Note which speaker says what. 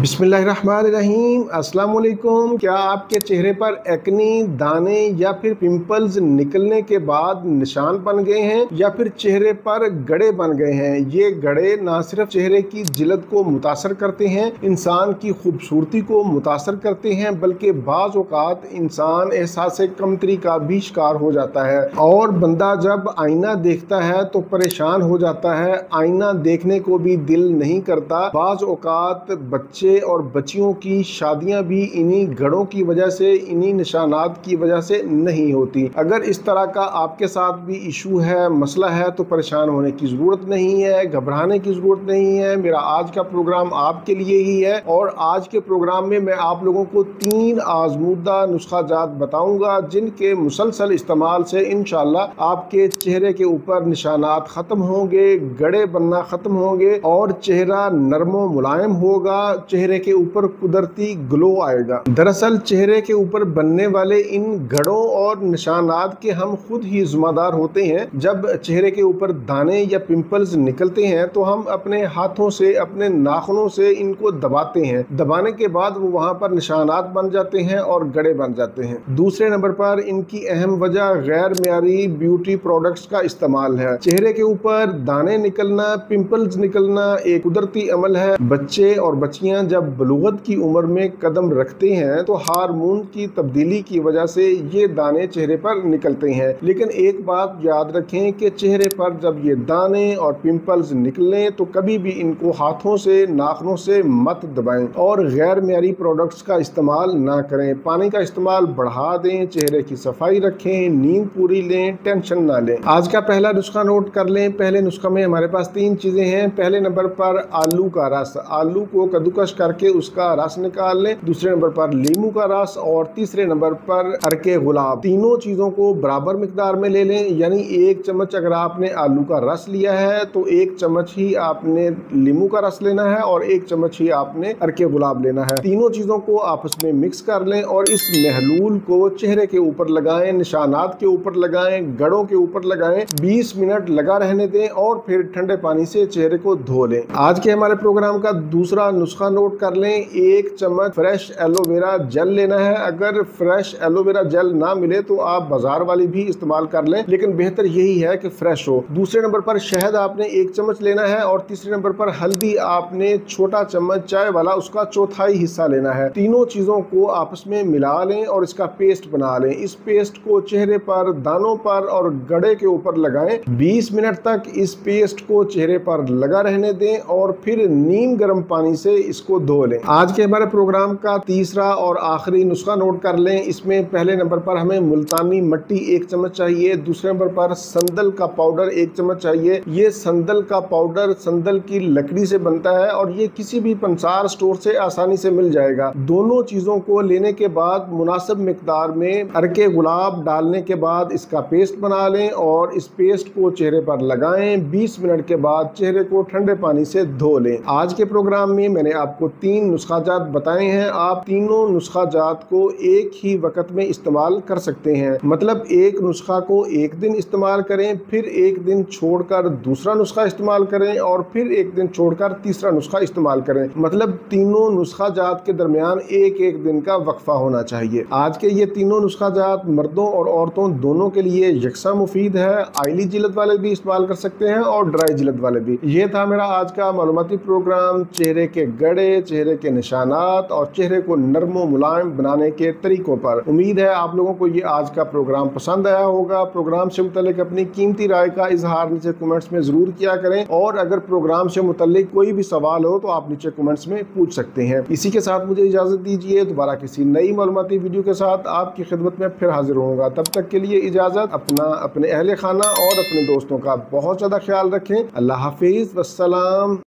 Speaker 1: बिस्मिल्लाहिर्रहमानिर्रहीम। अस्सलाम वालेकुम। क्या आपके चेहरे पर एक्नी, दाने या फिर पिंपल्स निकलने के बाद निशान बन गए हैं या फिर चेहरे पर गड़े बन गए हैं? ये गड़े ना सिर्फ चेहरे की जिल्द को मुतासर करते हैं, इंसान की खूबसूरती को मुतासर करते हैं, बल्कि बाज़ औक़ात इंसान एहसास कमतरी का भी शिकार हो जाता है और बंदा जब आईना देखता है तो परेशान हो जाता है। आईना देखने को भी दिल नहीं करता। बाज़ औक़ात बच्चे और बच्चियों की शादियां भी इन्हीं गड़ों की वजह से, इन्हीं निशानात की वजह से नहीं होती। अगर इस तरह का आपके साथ भी इशू है, मसला है, तो परेशान होने की ज़रूरत नहीं है, घबराने की ज़रूरत नहीं है। मेरा आज का प्रोग्राम आपके लिए ही है और आज के प्रोग्राम में मैं आप लोगों को 3 आज़मूदा नुस्खा जात बताऊंगा जिनके मुसलसल इस्तेमाल से इंशाअल्लाह आपके चेहरे के ऊपर निशानात ख़त्म होंगे, गड़े बनना ख़त्म होंगे और चेहरा नरमो मुलायम होगा, चेहरे के ऊपर कुदरती ग्लो आएगा। दरअसल चेहरे के ऊपर बनने वाले इन गड़ों और निशानात के हम खुद ही जिम्मेदार होते हैं। जब चेहरे के ऊपर दाने या पिंपल्स निकलते हैं तो हम अपने हाथों से, अपने नाखूनों से इनको दबाते हैं। दबाने के बाद वो वहां पर निशानात बन जाते हैं और गड़े बन जाते हैं। दूसरे नंबर पर इनकी अहम वजह गैर मियारी ब्यूटी प्रोडक्ट्स का इस्तेमाल है। चेहरे के ऊपर दाने निकलना, पिंपल्स निकलना एक कुदरती अमल है। बच्चे और बच्चियां जब बलूगत की उम्र में कदम रखते हैं तो हार्मोन की तब्दीली की वजह से ये दाने चेहरे पर निकलते हैं। लेकिन एक बात याद रखें कि चेहरे पर जब ये दाने और पिंपल्स निकलें तो कभी भी इनको हाथों से, नाखूनों से मत दबाएं और गैर मियारी प्रोडक्ट्स का इस्तेमाल ना करें। पानी का इस्तेमाल बढ़ा दें, चेहरे की सफाई रखें, नींद पूरी लें, टेंशन ना लें। आज का पहला नुस्खा नोट कर लें। पहले नुस्खा में हमारे पास 3 चीजें हैं। पहले नंबर पर आलू का रस। आलू को कद्दूकस करके उसका रस निकाल लें। दूसरे नंबर पर लीमू का रस और तीसरे नंबर पर अरके गुलाब। तीनों चीजों को बराबर मिकदार में ले लें, यानी 1 चम्मच अगर आपने आलू का रस लिया है तो 1 चम्मच ही आपने लीमू का रस लेना है और 1 चम्मच ही आपने अरके गुलाब लेना है। तीनों चीजों को आपस में मिक्स कर लें और इस महलूल को चेहरे के ऊपर लगाएं, निशानात के ऊपर लगाएं, गड़ों के ऊपर लगाएं। 20 मिनट लगा रहने दें और फिर ठंडे पानी से चेहरे को धो लें। आज के हमारे प्रोग्राम का दूसरा नुस्खा नोट कर लें। 1 चम्मच फ्रेश एलोवेरा जेल लेना है। अगर फ्रेश एलोवेरा जेल ना मिले तो आप बाजार वाली भी इस्तेमाल कर लें, लेकिन बेहतर यही है कि फ्रेश हो। दूसरे नंबर पर शहद आपने 1 चम्मच लेना है और तीसरे नंबर पर हल्दी आपने छोटा चम्मच चाय वाला उसका चौथाई हिस्सा लेना है। तीनों चीजों को आपस में मिला लें और इसका पेस्ट बना लें। इस पेस्ट को चेहरे पर, दानों पर और गड़े के ऊपर लगाएं। 20 मिनट तक इस पेस्ट को चेहरे पर लगा रहने दें और फिर नीम गर्म पानी से इसको धो लें। आज के हमारे प्रोग्राम का तीसरा और आखिरी नुस्खा नोट कर लें। इसमें पहले नंबर पर हमें मुल्तानी मट्टी 1 चम्मच चाहिए। दूसरे नंबर पर संदल का पाउडर 1 चम्मच चाहिए। ये संदल का पाउडर संदल की लकड़ी से बनता है और ये किसी भी पंसार स्टोर से आसानी से मिल जाएगा। दोनों चीजों को लेने के बाद मुनासिब मिकदार में अरके गुलाब डालने के बाद इसका पेस्ट बना लें और इस पेस्ट को चेहरे पर लगाएं। 20 मिनट के बाद चेहरे को ठंडे पानी से धो लें। आज के प्रोग्राम में मैंने आपको 3 नुस्खा जात बताए हैं। आप तीनों नुस्खा जात को एक ही वक्त में इस्तेमाल कर सकते हैं। मतलब एक नुस्खा को एक दिन इस्तेमाल करें, फिर एक दिन छोड़कर दूसरा नुस्खा इस्तेमाल करें और फिर एक दिन छोड़कर तीसरा नुस्खा इस्तेमाल करें। मतलब तीनों नुस्खा जात के दरमियान एक एक दिन का वक्फा होना चाहिए। आज के ये तीनों नुस्खा जात मर्दों और औरतों दोनों के लिए यकसा मुफीद है। आयली जिल्द वाले भी इस्तेमाल कर सकते हैं और ड्राई जिल्द वाले भी। ये था मेरा आज का मालूमाती प्रोग्राम चेहरे के गड़े, चेहरे के निशानात और चेहरे को नरमो मुलायम बनाने के तरीकों पर। उम्मीद है आप लोगों को ये आज का प्रोग्राम पसंद आया होगा। प्रोग्राम से मुतालिक अपनी कीमती राय का इजहार नीचे कमेंट्स में जरूर किया करें और अगर प्रोग्राम से मुतालिक कोई भी सवाल हो तो आप नीचे कमेंट्स में पूछ सकते हैं। इसी के साथ मुझे इजाजत दीजिए। दोबारा किसी नई मालूमाती वीडियो के साथ आपकी खिदमत में फिर हाजिर होऊंगा। तब तक के लिए इजाजत। अपना, अपने अहले खाना और अपने दोस्तों का बहुत ज्यादा ख्याल रखें। अल्लाह हाफिज, वस्सलाम।